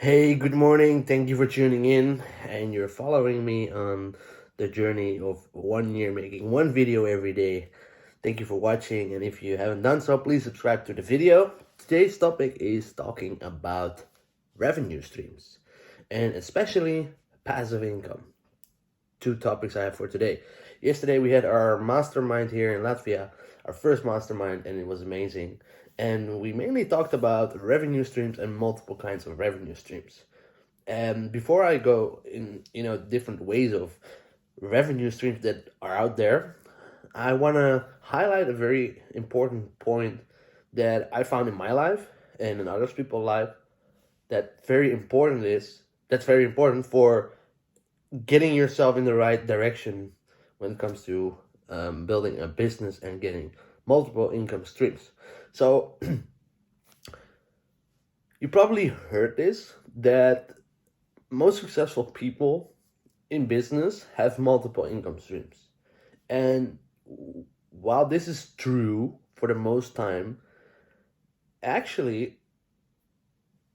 Hey, good morning. Thank you for tuning in and you're following me on the journey of 1 year making one video every day. Thank you for watching, and if you haven't done so, please subscribe to the video. Today's topic is talking about revenue streams and especially passive income. Two topics I have for today. Yesterday we had our mastermind here in Latvia, our first mastermind, and it was amazing. And we mainly talked about revenue streams and multiple kinds of revenue streams. And before I go in, different ways of revenue streams that are out there, I want to highlight a very important point that I found in my life and in other people's life that's very important for getting yourself in the right direction when it comes to building a business and getting multiple income streams. So you probably heard this, that most successful people in business have multiple income streams. And while this is true for the most time, actually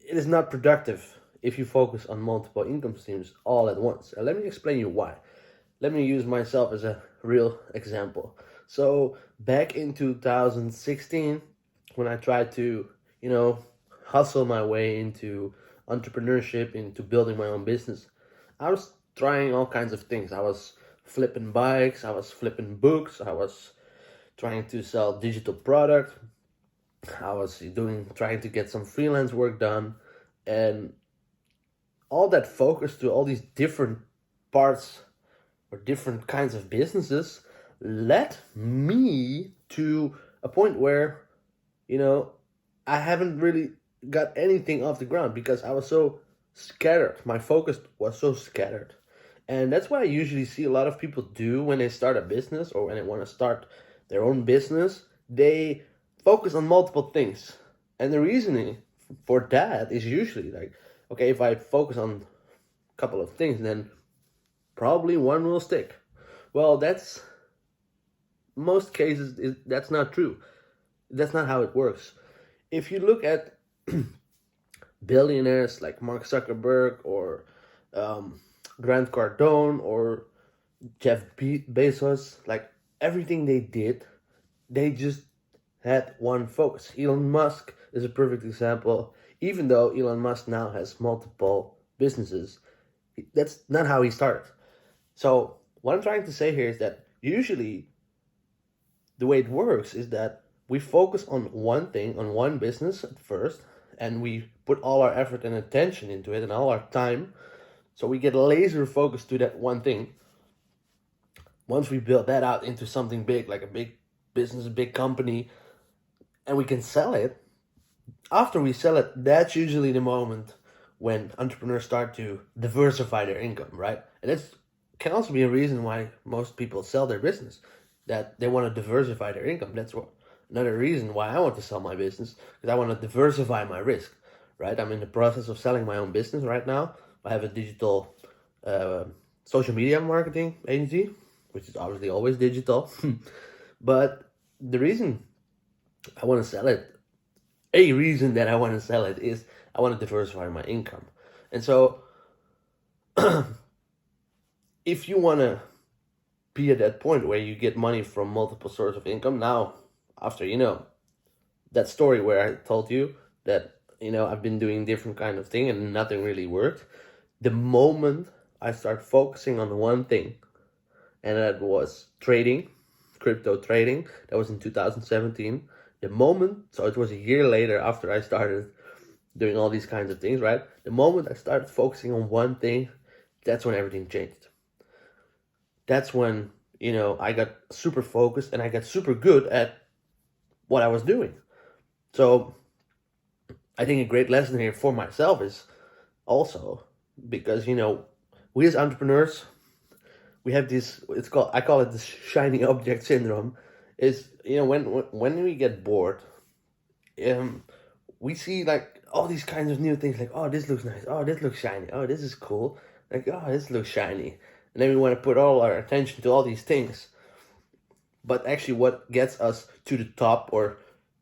it is not productive if you focus on multiple income streams all at once. And let me explain you why. Let me use myself as a real example. So back in 2016, when I tried to, hustle my way into entrepreneurship, into building my own business, I was trying all kinds of things. I was flipping bikes, I was flipping books, I was trying to sell digital product, I was trying to get some freelance work done, and all that focus to all these different parts or different kinds of businesses led me to a point where, I haven't really got anything off the ground because I was so scattered. My focus was so scattered. And that's what I usually see a lot of people do when they start a business or when they want to start their own business. They focus on multiple things. And the reasoning for that is usually like, okay, if I focus on a couple of things, then probably one will stick. Well, that's most cases that's not true. That's not how it works. If you look at billionaires like Mark Zuckerberg or Grant Cardone or Jeff Bezos, like everything they did, they just had one focus. Elon Musk is a perfect example. Even though Elon Musk now has multiple businesses, that's not how he started. So what I'm trying to say here is that usually the way it works is that we focus on one thing, on one business at first, and we put all our effort and attention into it and all our time. So we get laser focused to that one thing. Once we build that out into something big, like a big business, a big company, and we can sell it, after we sell it, that's usually the moment when entrepreneurs start to diversify their income, right? And that can also be a reason why most people sell their business, that they want to diversify their income. That's another reason why I want to sell my business, because I want to diversify my risk, right? I'm in the process of selling my own business right now. I have a digital social media marketing agency, which is obviously always digital. But the reason I want to sell it, a reason that I want to sell it is I want to diversify my income. And so if you want to be at that point where you get money from multiple sources of income, now after that story where I told you that I've been doing different kind of thing and nothing really worked, the moment I start focusing on one thing, and that was trading, crypto trading, that was in 2017. The moment, so it was a year later after I started doing all these kinds of things, right? The moment I started focusing on one thing, that's when everything changed. That's when, I got super focused and I got super good at what I was doing. So I think a great lesson here for myself is also because, we as entrepreneurs, we have this, I call it the shiny object syndrome. Is, when we get bored, we see like all these kinds of new things, like, oh, this looks nice, oh, this looks shiny, oh, this is cool, like, oh, this looks shiny. And then we want to put all our attention to all these things. But actually what gets us to the top or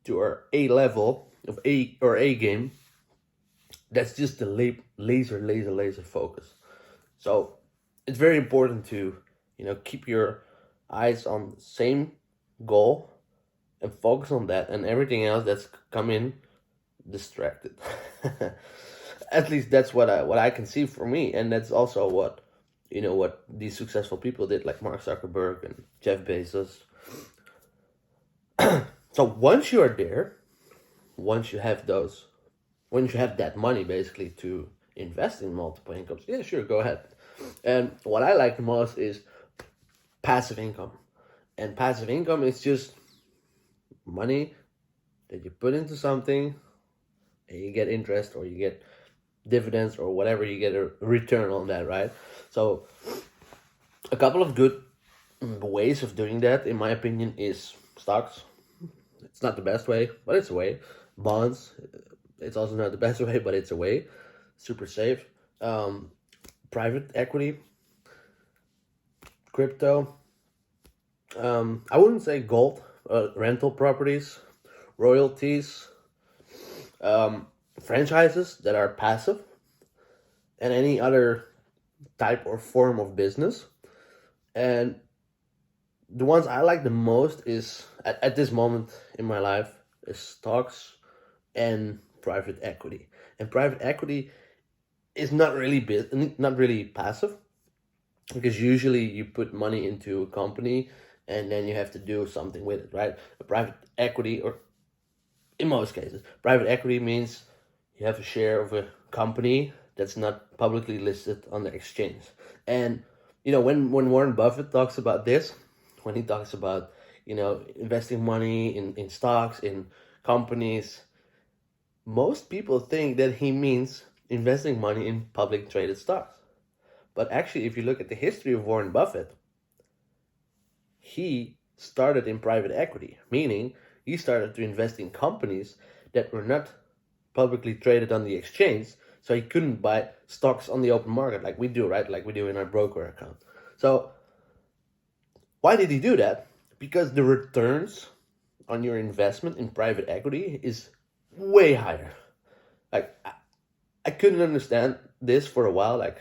to our A level of A game That's just the laser focus. So it's very important to, keep your eyes on the same goal and focus on that, and everything else that's come in distracted. At least that's what I can see for me, and that's also what these successful people did, like Mark Zuckerberg and Jeff Bezos. So once you are there, once you have that money basically to invest in multiple incomes, yeah, sure, go ahead. And what I like the most is passive income. And passive income is just money that you put into something and you get interest, or you get dividends, or whatever, you get a return on that, right? So a couple of good ways of doing that, in my opinion, is stocks. It's not the best way, but it's a way. Bonds, it's also not the best way, but it's a way. Super safe. Private equity, crypto. I wouldn't say gold, rental properties, royalties, franchises that are passive, and any other type or form of business. And the ones I like the most is, at this moment in my life, is stocks and private equity. And private equity is not really passive, because usually you put money into a company and then you have to do something with it, right? A private equity, or in most cases, private equity means you have a share of a company that's not publicly listed on the exchange. And when Warren Buffett talks about this, when he talks about investing money in stocks, in companies, most people think that he means investing money in public traded stocks. But actually, if you look at the history of Warren Buffett, he started in private equity, meaning he started to invest in companies that were not publicly traded on the exchange, so he couldn't buy stocks on the open market like we do, right? Like we do in our broker account. So why did he do that? Because the returns on your investment in private equity is way higher. Like, I couldn't understand this for a while. Like,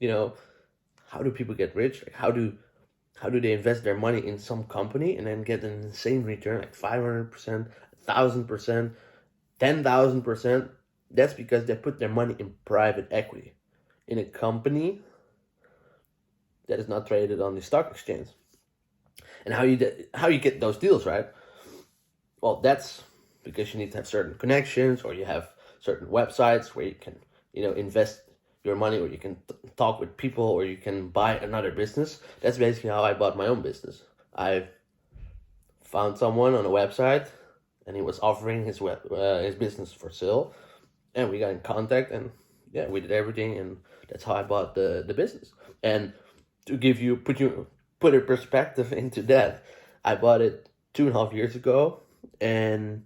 how do people get rich? Like, how do they invest their money in some company and then get an insane return, like 500%, 1,000%, 10,000%? That's because they put their money in private equity, in a company that is not traded on the stock exchange. And how you get those deals, right? Well, that's because you need to have certain connections, or you have certain websites where you can, invest your money, or you can talk with people, or you can buy another business. That's basically how I bought my own business. I found someone on a website, and he was offering his business for sale, and we got in contact, and yeah, we did everything, and that's how I bought the business. And to put a perspective into that, I bought it 2.5 years ago, and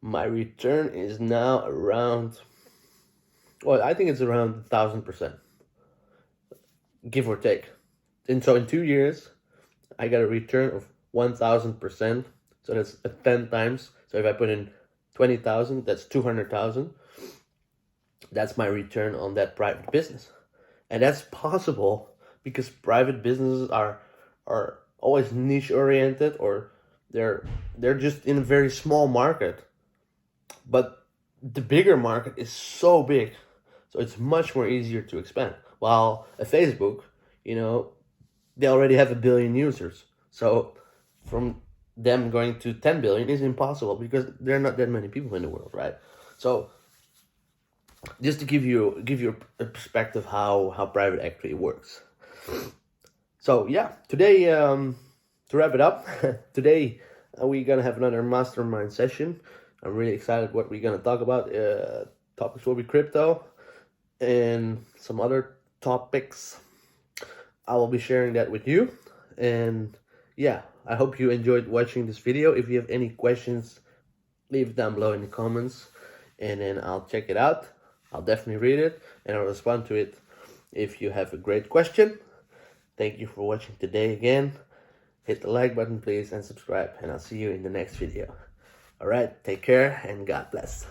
my return is now around, well, I think it's around 1,000%, give or take. And so in 2 years, I got a return of 1,000%. So that's 10 times. So if I put in 20,000, that's 200,000. That's my return on that private business. And that's possible because private businesses are always niche oriented, or they're just in a very small market. But the bigger market is so big, so it's much more easier to expand. While a Facebook, they already have 1 billion users. So from them going to 10 billion is impossible, because there are not that many people in the world, right? So just to give you a perspective how private equity works. So yeah, today, to wrap it up, today we're gonna have another mastermind session. I'm really excited what we're gonna talk about. Topics will be crypto and some other topics. I will be sharing that with you. And yeah, I hope you enjoyed watching this video. If you have any questions, leave it down below in the comments, and then I'll check it out. I'll definitely read it, and I'll respond to it if you have a great question. Thank you for watching today again. Hit the like button, please, and subscribe, and I'll see you in the next video. All right, take care, and God bless.